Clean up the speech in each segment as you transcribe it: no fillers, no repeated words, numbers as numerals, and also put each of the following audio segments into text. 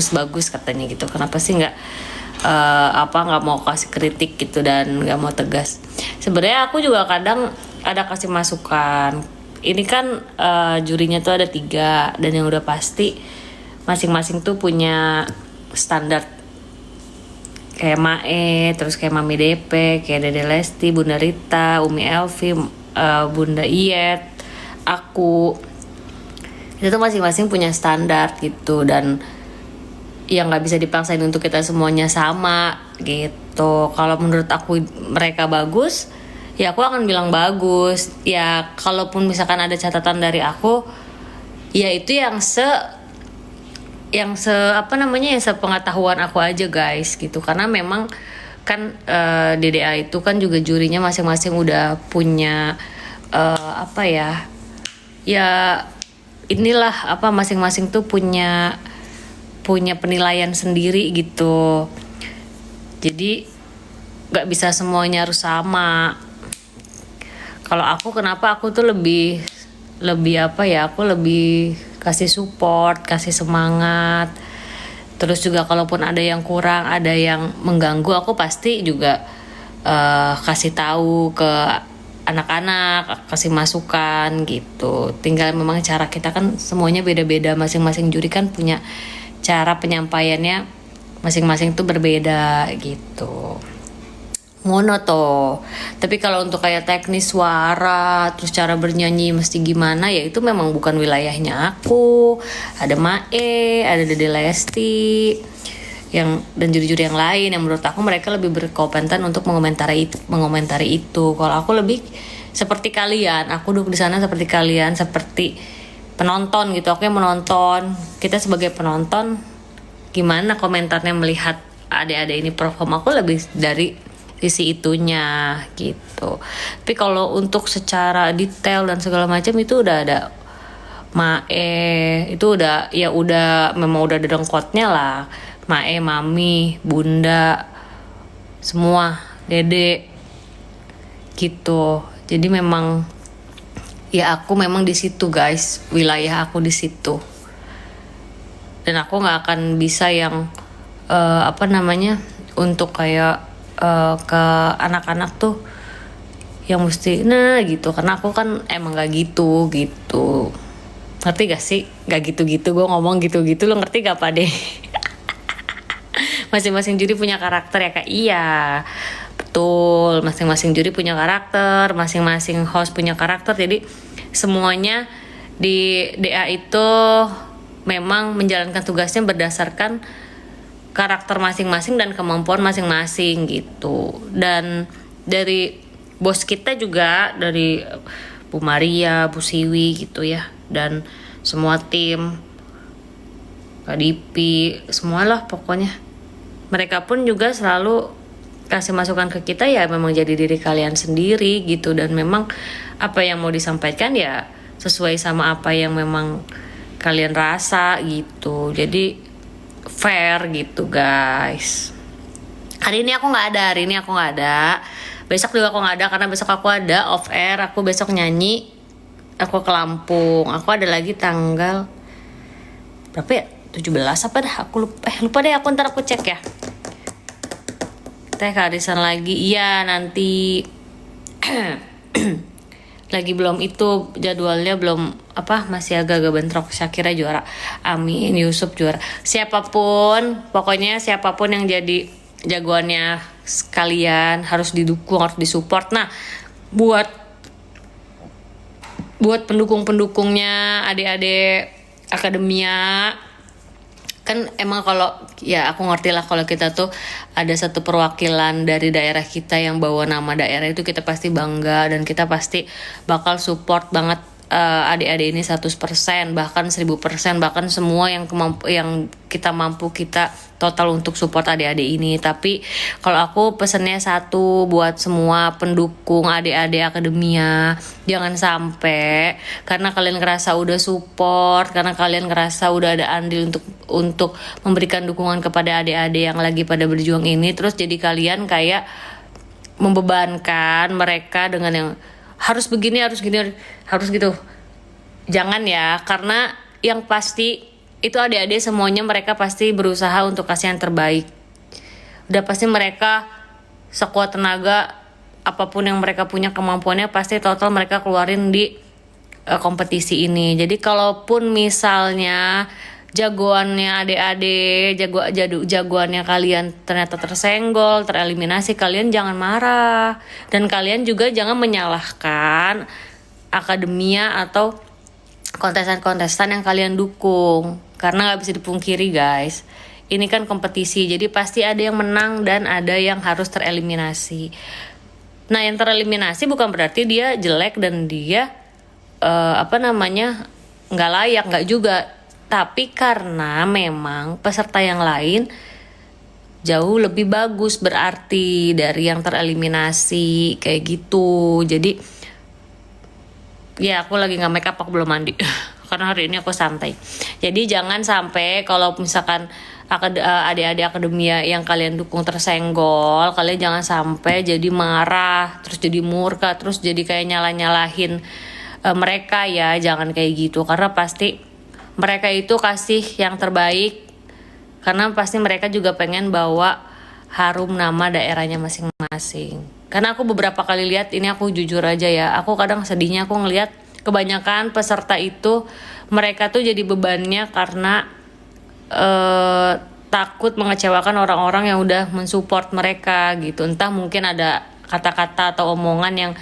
bagus-bagus katanya gitu. Kenapa sih nggak mau kasih kritik gitu dan nggak mau tegas. Sebenarnya aku juga kadang ada kasih masukan. Ini kan jurinya tuh ada 3 dan yang udah pasti masing-masing tuh punya standar, kayak Mae, terus kayak Mami DP, kayak Dede Lesti, Bunda Rita, Umi Elvi, Bunda Iyet, aku. Itu tuh masing-masing punya standar gitu, dan yang nggak bisa dipaksain untuk kita semuanya sama gitu. Kalau menurut aku mereka bagus, ya aku akan bilang bagus. Ya kalaupun misalkan ada catatan dari aku, ya itu yang sepengetahuan aku aja guys gitu. Karena memang kan DDA itu kan juga jurinya masing-masing udah punya masing-masing tuh punya penilaian sendiri gitu. Jadi nggak bisa semuanya harus sama. Kalau aku, kenapa aku tuh lebih aku lebih kasih support, kasih semangat. Terus juga kalaupun ada yang kurang, ada yang mengganggu, aku pasti juga kasih tahu ke anak-anak, kasih masukan gitu. Tinggal memang cara kita kan semuanya beda-beda, masing-masing juri kan punya cara penyampaiannya masing-masing tuh berbeda gitu. Ngono toh. Tapi kalau untuk kayak teknis suara, terus cara bernyanyi mesti gimana, ya itu memang bukan wilayahnya aku. Ada Mae, ada Dede Lesti, dan juri-juri yang lain yang menurut aku mereka lebih berkompeten untuk mengomentari itu. Kalau aku lebih seperti kalian, aku duduk di sana seperti kalian, seperti penonton gitu. Aku yang menonton. Kita sebagai penonton, gimana komentarnya melihat adik-adik ini perform, aku lebih dari sisi itunya gitu. Tapi kalau untuk secara detail dan segala macam itu udah ada Mae, itu udah memang udah ada dengkotnya lah. Mae, Mami, Bunda, semua, Dede gitu. Jadi memang ya aku memang di situ guys, wilayah aku di situ. Dan aku nggak akan bisa yang untuk kayak ke anak-anak tuh yang mesti gitu, karena aku kan emang gak gitu. Ngerti gak sih? Gak gitu-gitu, gue ngomong gitu-gitu, lo ngerti gak Pak deh? Masing-masing juri punya karakter ya Kak. Iya betul, masing-masing juri punya karakter, masing-masing host punya karakter. Jadi semuanya di DA itu memang menjalankan tugasnya berdasarkan karakter masing-masing dan kemampuan masing-masing gitu. Dan dari bos kita juga, dari Bu Maria, Bu Siwi gitu ya, dan semua tim, Kak Dipi, semualah pokoknya. Mereka pun juga selalu kasih masukan ke kita, ya memang jadi diri kalian sendiri gitu. Dan memang apa yang mau disampaikan ya sesuai sama apa yang memang kalian rasa gitu. Jadi fair gitu guys. Hari ini aku nggak ada, besok juga aku nggak ada, karena besok aku ada off air. Aku besok nyanyi, aku ke Lampung. Aku ada lagi tanggal berapa ya, 17 apa dah, aku lupa deh. Ntar aku cek ya. Teh kehabisan lagi, iya nanti. Lagi belum itu jadwalnya, belum masih agak-agak bentrok. Syakira juara, Amin, Yusuf juara, pokoknya siapapun yang jadi jagoannya sekalian harus didukung, harus disupport. Nah buat pendukung-pendukungnya adik-adik akademia, kan emang kalau ya aku ngerti lah, kalau kita tuh ada satu perwakilan dari daerah kita yang bawa nama daerah itu, kita pasti bangga dan kita pasti bakal support banget adik-adik ini 100%, bahkan 1000%, bahkan semua yang kita mampu, kita total untuk support adik-adik ini. Tapi kalau aku pesennya satu buat semua pendukung adik-adik akademia, jangan sampai karena kalian ngerasa udah support, karena kalian ngerasa udah ada andil untuk memberikan dukungan kepada adik-adik yang lagi pada berjuang ini, terus jadi kalian kayak membebankan mereka dengan yang harus begini, harus gini, harus gitu. Jangan ya, karena yang pasti itu adik-adik semuanya mereka pasti berusaha untuk kasih yang terbaik. Udah pasti mereka sekuat tenaga, apapun yang mereka punya kemampuannya pasti total mereka keluarin di kompetisi ini. Jadi kalaupun misalnya jagoannya adik-adik, jagoannya kalian ternyata tersenggol, tereliminasi, kalian jangan marah. Dan kalian juga jangan menyalahkan akademia atau kontestan-kontestan yang kalian dukung. Karena gak bisa dipungkiri guys, ini kan kompetisi, jadi pasti ada yang menang dan ada yang harus tereliminasi. Nah, yang tereliminasi bukan berarti dia jelek dan dia nggak layak, nggak juga. Tapi karena memang peserta yang lain jauh lebih bagus berarti dari yang tereliminasi kayak gitu. Jadi ya aku lagi nggak make up, aku belum mandi karena hari ini aku santai. Jadi jangan sampai kalau misalkan adik-adik akademia yang kalian dukung tersenggol, kalian jangan sampai jadi marah, terus jadi murka, terus jadi kayak nyalahin mereka ya. Jangan kayak gitu, karena pasti mereka itu kasih yang terbaik, karena pasti mereka juga pengen bawa harum nama daerahnya masing-masing. Karena aku beberapa kali lihat, ini aku jujur aja ya, aku kadang sedihnya aku ngelihat kebanyakan peserta itu mereka tuh jadi bebannya karena takut mengecewakan orang-orang yang udah mensupport mereka gitu. Entah mungkin ada kata-kata atau omongan yang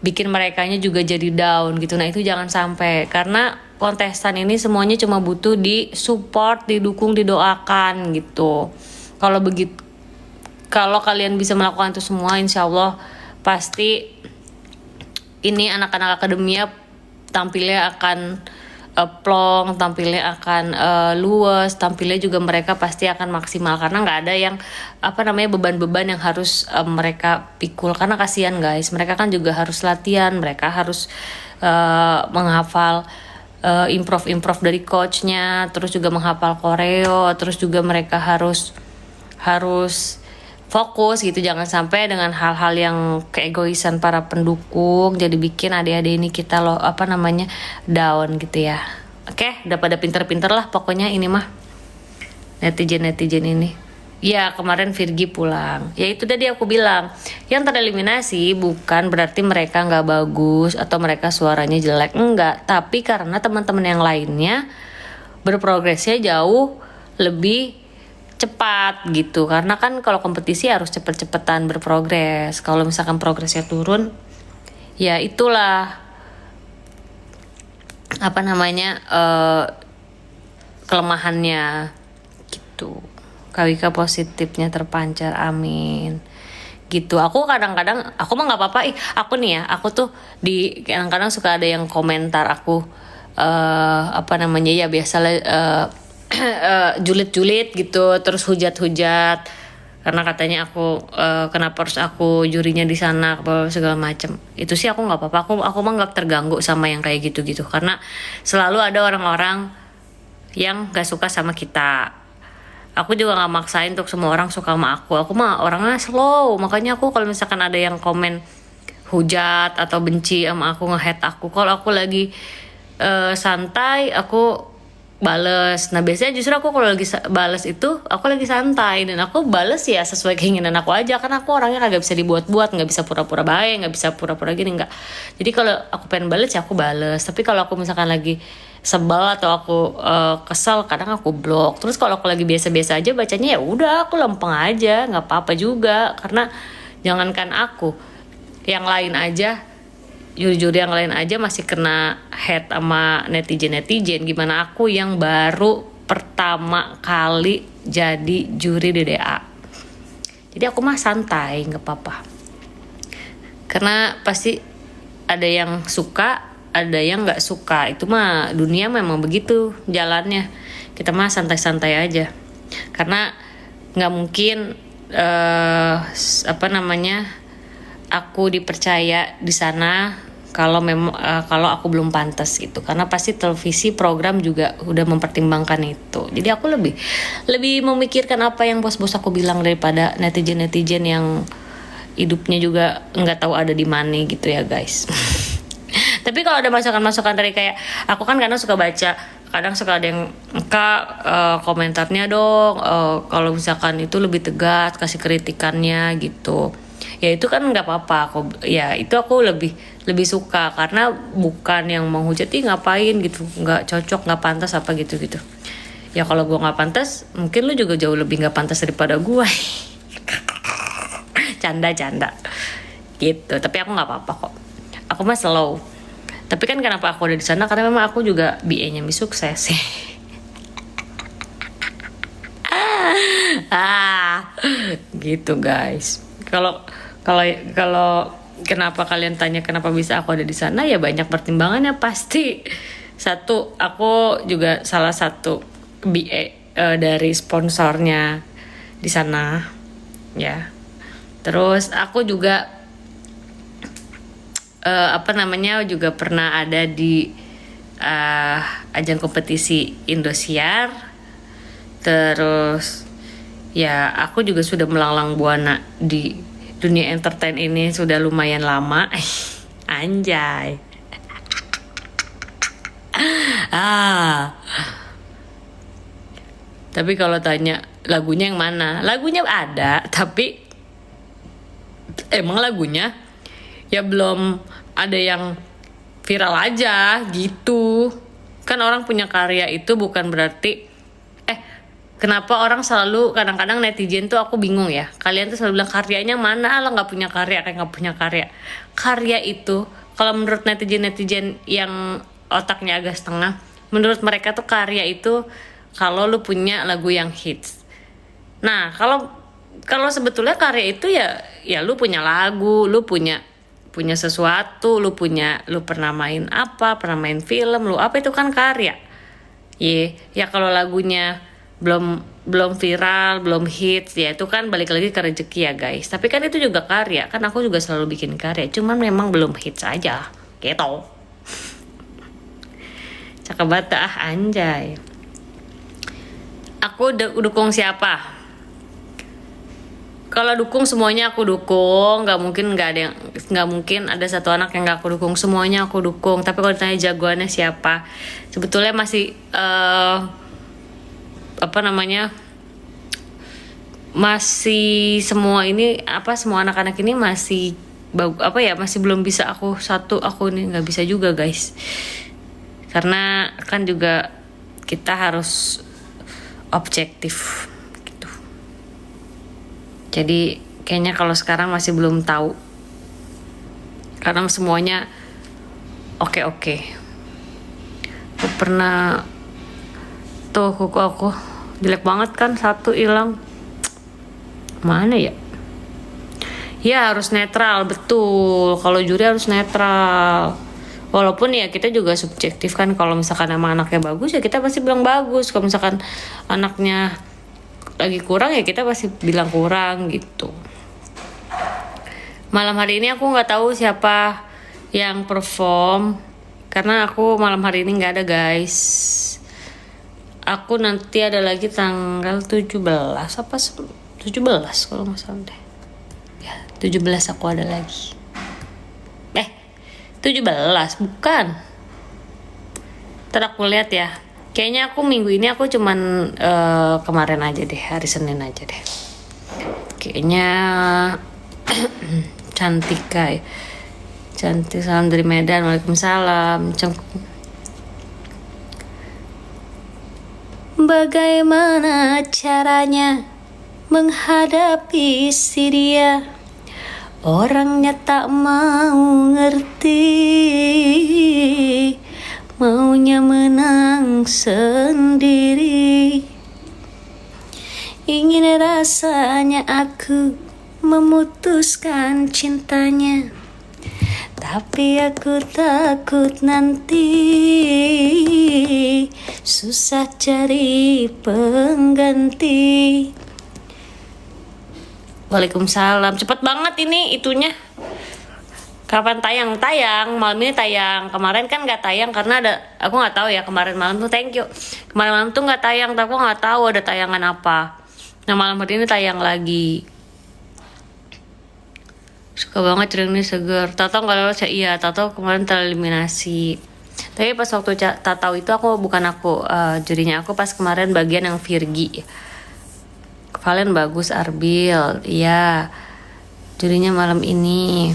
bikin merekanya juga jadi down gitu. Nah itu jangan sampai, karena kontestan ini semuanya cuma butuh di support, didukung, didoakan gitu. Kalau kalian bisa melakukan itu semua, insya Allah pasti ini anak-anak akademia tampilnya akan plong, tampilnya akan luas, tampilnya juga mereka pasti akan maksimal, karena nggak ada yang beban-beban yang harus mereka pikul. Karena kasihan guys, mereka kan juga harus latihan, mereka harus menghafal improve dari coachnya, terus juga menghafal koreo, terus juga mereka harus fokus gitu. Jangan sampai dengan hal-hal yang keegoisan para pendukung jadi bikin adik-adik ini kita down gitu ya. Oke, udah pada pinter-pinter lah pokoknya ini mah netizen ini. Ya kemarin Virgi pulang, ya itu tadi aku bilang, yang tereliminasi bukan berarti mereka nggak bagus atau mereka suaranya jelek, enggak, tapi karena teman-teman yang lainnya berprogresnya jauh lebih cepat gitu. Karena kan kalau kompetisi harus cepet-cepetan berprogres. Kalau misalkan progresnya turun, ya itulah kelemahannya gitu. Kawika positifnya terpancar, amin gitu. Aku kadang-kadang aku mah nggak apa-apa. Aku nih ya, aku tuh kadang-kadang suka ada yang komentar aku ya biasalah julid-julid gitu, terus hujat-hujat karena katanya aku kenapa harus aku jurinya di sana segala macam. Itu sih aku nggak apa-apa, aku mah nggak terganggu sama yang kayak gitu-gitu, karena selalu ada orang-orang yang nggak suka sama kita. Aku juga nggak maksain untuk semua orang suka sama aku mah orangnya slow. Makanya aku kalau misalkan ada yang komen hujat atau benci sama aku, nge-hate aku, kalau aku lagi santai aku bales. Nah biasanya justru aku kalau lagi bales itu aku lagi santai, dan aku bales ya sesuai keinginan aku aja, karena aku orangnya kagak bisa dibuat-buat, nggak bisa pura-pura baik, nggak bisa pura-pura gini, nggak. Jadi kalau aku pengen bales ya aku bales. Tapi kalau aku misalkan lagi sebel atau aku kesel, kadang aku blok. Terus kalau aku lagi biasa-biasa aja bacanya, ya udah aku lempeng aja, nggak apa-apa juga. Karena jangankan aku, yang lain aja, juri-juri yang lain aja masih kena hate sama netizen. Gimana aku yang baru pertama kali jadi juri DDA. Jadi aku mah santai, gak apa-apa. Karena pasti ada yang suka, ada yang gak suka. Itu mah dunia memang begitu jalannya. Kita mah santai-santai aja. Karena gak mungkin aku dipercaya di sana kalau aku belum pantas gitu. Karena pasti televisi program juga udah mempertimbangkan itu. Jadi aku lebih memikirkan apa yang bos-bos aku bilang daripada netizen yang hidupnya juga nggak tahu ada di mana gitu ya guys. Tapi kalau ada masukan-masukan dari kayak aku kan kadang suka baca kadang suka ada yang Kak, komentarnya dong, kalau misalkan itu lebih tegas kasih kritikannya gitu. Ya itu kan nggak apa-apa, ya itu aku lebih suka karena bukan yang menghujat, ngapain gitu, nggak cocok, nggak pantas apa gitu gitu. Ya kalau gue nggak pantas, mungkin lu juga jauh lebih nggak pantas daripada gue. Canda gitu. Tapi aku nggak apa-apa kok, aku mah slow. Tapi kan kenapa aku ada di sana, karena memang aku juga BA-nya Mi Sukses. Gitu guys. Kalau kenapa kalian tanya kenapa bisa aku ada di sana, ya banyak pertimbangannya pasti. Satu, aku juga salah satu BA dari sponsornya di sana, ya. Terus aku juga juga pernah ada di ajang kompetisi Indosiar. Terus ya aku juga sudah melanglang buana di dunia entertain ini sudah lumayan lama. Anjay. Tapi kalau tanya lagunya yang mana, lagunya ada, tapi emang lagunya ya belum ada yang viral aja gitu. Kan orang punya karya itu bukan berarti kenapa orang selalu, kadang-kadang netizen tuh aku bingung ya, kalian tuh selalu bilang karyanya mana, lah nggak punya karya, kayak nggak punya karya. Karya itu kalau menurut netizen yang otaknya agak setengah, menurut mereka tuh karya itu kalau lu punya lagu yang hits. Nah kalau sebetulnya karya itu ya lu punya lagu, lu punya sesuatu, lu pernah main apa, pernah main film, lu apa, itu kan karya. Ya kalau lagunya belum viral, belum hits, ya itu kan balik lagi ke rezeki ya guys. Tapi kan itu juga karya, kan aku juga selalu bikin karya, cuman memang belum hits aja gitu. Cakep banget anjay. Aku dukung siapa? Kalau dukung semuanya aku dukung, nggak mungkin ada satu anak yang nggak aku dukung, semuanya aku dukung. Tapi kalau ditanya jagoannya siapa, sebetulnya masih masih semua anak-anak ini masih masih belum bisa aku ini nggak bisa juga guys, karena kan juga kita harus objektif gitu. Jadi kayaknya kalau sekarang masih belum tahu, karena semuanya oke. Aku pernah tuh kuku aku jelek banget kan, satu hilang. Mana ya? Ya harus netral, betul. Kalau juri harus netral. Walaupun ya kita juga subjektif kan. Kalau misalkan emang anaknya bagus ya kita pasti bilang bagus. Kalau misalkan anaknya lagi kurang ya kita pasti bilang kurang gitu. Malam hari ini aku nggak tahu siapa yang perform, karena aku malam hari ini nggak ada guys. Aku nanti ada lagi tanggal 17 kalau nggak salah deh. Ya 17 aku ada lagi. 17 bukan. Ntar aku lihat ya. Kayaknya aku minggu ini aku cuman kemarin aja deh, hari Senin aja deh. Kayaknya Cantik, salam dari Medan. Waalaikumsalam. Bagaimana caranya menghadapi si dia, orangnya tak mau ngerti, maunya menang sendiri. Ingin rasanya aku memutuskan cintanya, tapi aku takut nanti susah cari pengganti. Waalaikumsalam. Cepet banget ini itunya. Kapan tayang? Malam ini tayang. Kemarin kan nggak tayang karena aku nggak tahu ya, kemarin malam tuh kemarin malam tuh nggak tayang, tapi aku nggak tahu ada tayangan apa. Nah malam hari ini tayang lagi. Suka banget cerita ini seger. Tato nggak lolos ya? Iya, Tato kemarin tereliminasi. Tapi pas waktu tak tahu itu aku bukan aku jurinya, aku pas kemarin bagian yang Virgi. Valen bagus, Arbil, iya. Jurinya malam ini.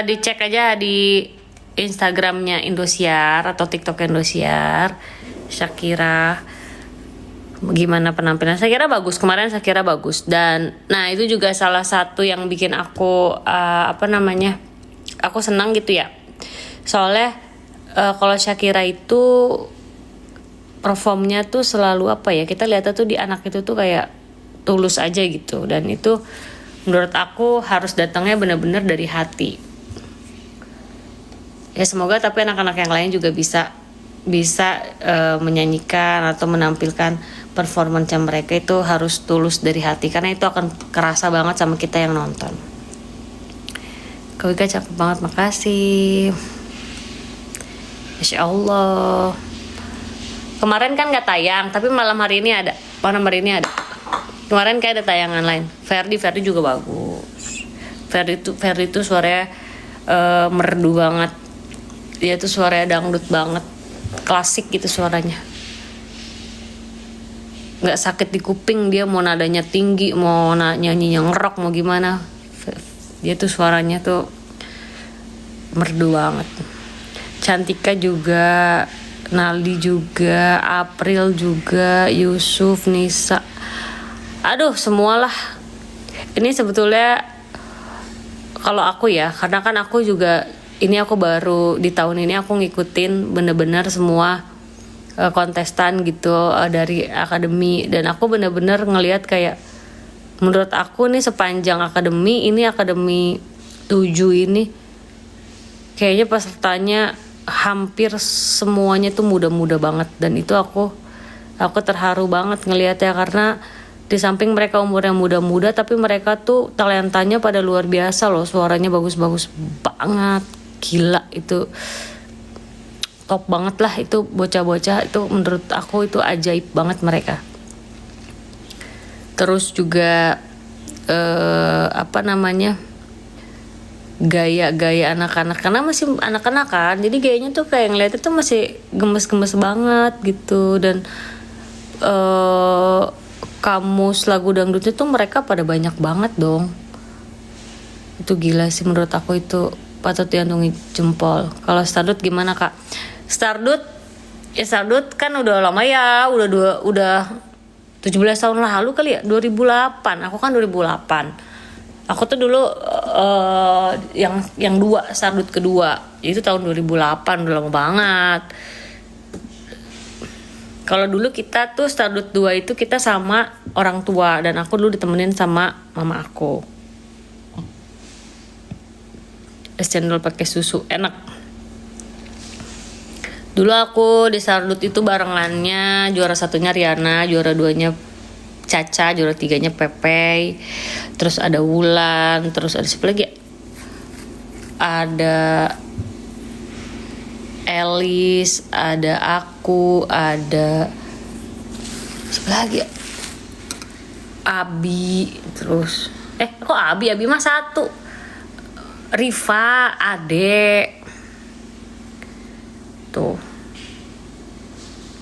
Dicek aja di Instagramnya Indosiar atau TikTok Indosiar, Shakira. Gimana penampilan? Shakira bagus kemarin, Shakira bagus. Dan nah itu juga salah satu yang bikin aku aku senang gitu ya. Soalnya kalau Shakira itu performnya tuh selalu kita lihatnya tuh di anak itu tuh kayak tulus aja gitu, dan itu menurut aku harus datangnya benar-benar dari hati ya. Semoga tapi anak-anak yang lain juga bisa menyanyikan atau menampilkan performance mereka itu harus tulus dari hati, karena itu akan kerasa banget sama kita yang nonton. Kak Wika cakep banget, makasih. Masya Allah. Kemarin kan gak tayang, tapi malam hari ini ada. Kemarin kayak ada tayangan lain. Ferdi juga bagus. Ferdi itu suaranya merdu banget. Dia tuh suaranya dangdut banget, klasik gitu suaranya. Gak sakit di kuping, dia mau nadanya tinggi, mau nyanyi yang rock, mau gimana. Dia tuh suaranya tuh merdu banget. Cantika juga, Naldi juga, April juga, Yusuf, Nisa. Aduh, semualah. Ini sebetulnya kalau aku ya, karena kan aku juga aku baru di tahun ini aku ngikutin bener-bener semua kontestan gitu dari akademi, dan aku bener-bener ngelihat kayak menurut aku nih sepanjang akademi ini, akademi 7 ini kayaknya pesertanya hampir semuanya tuh muda-muda banget, dan itu aku terharu banget ngelihatnya, karena di samping mereka umurnya muda-muda tapi mereka tuh talentanya pada luar biasa loh, suaranya bagus-bagus banget, gila, itu top banget lah, itu bocah-bocah itu menurut aku itu ajaib banget mereka. Terus juga gaya anak-anak, karena masih anak-anak kan, jadi gayanya tuh kayak ngeliatnya tuh masih gemes-gemes banget gitu. Dan kamus lagu dangdutnya tuh mereka pada banyak banget dong. Itu gila sih, menurut aku itu patut diacungi jempol. Kalau Stardust gimana Kak? Stardust kan udah lama ya, udah 17 tahun lalu kali ya, 2008. Aku kan 2008. Aku tuh dulu yang Stardust kedua itu tahun 2008, udah lama banget. Kalau dulu kita tuh Stardust 2 itu kita sama orang tua, dan aku dulu ditemenin sama mama aku. Es cendol pakai susu, enak. Dulu aku di Stardust itu barengannya, juara 1-nya Riana, juara 2-nya Caca, juara 3-nya Pepe, terus ada Wulan, terus ada siapa lagi ya? Ada Elis, ada aku, ada siapa lagi ya? Abi, terus kok Abi mah 1. Riva, Ade, tuh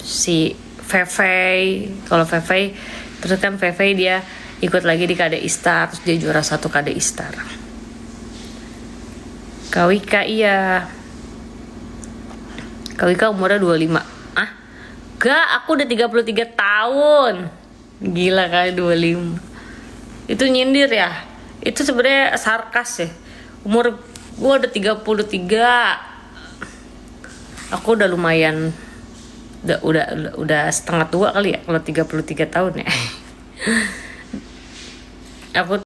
si Fevey. Kalau Fevey terus kan Fevey dia ikut lagi di KDI Star, terus dia juara 1 KDI Star. Kawika iya, Kawika umurnya 25. Gak, aku udah 33 tahun. Gila kali 25. Itu nyindir ya? Itu sebenarnya sarkas ya. Umur gue udah 33. Aku udah lumayan, udah setengah tua kali ya kalau 33 tahun ya. Aku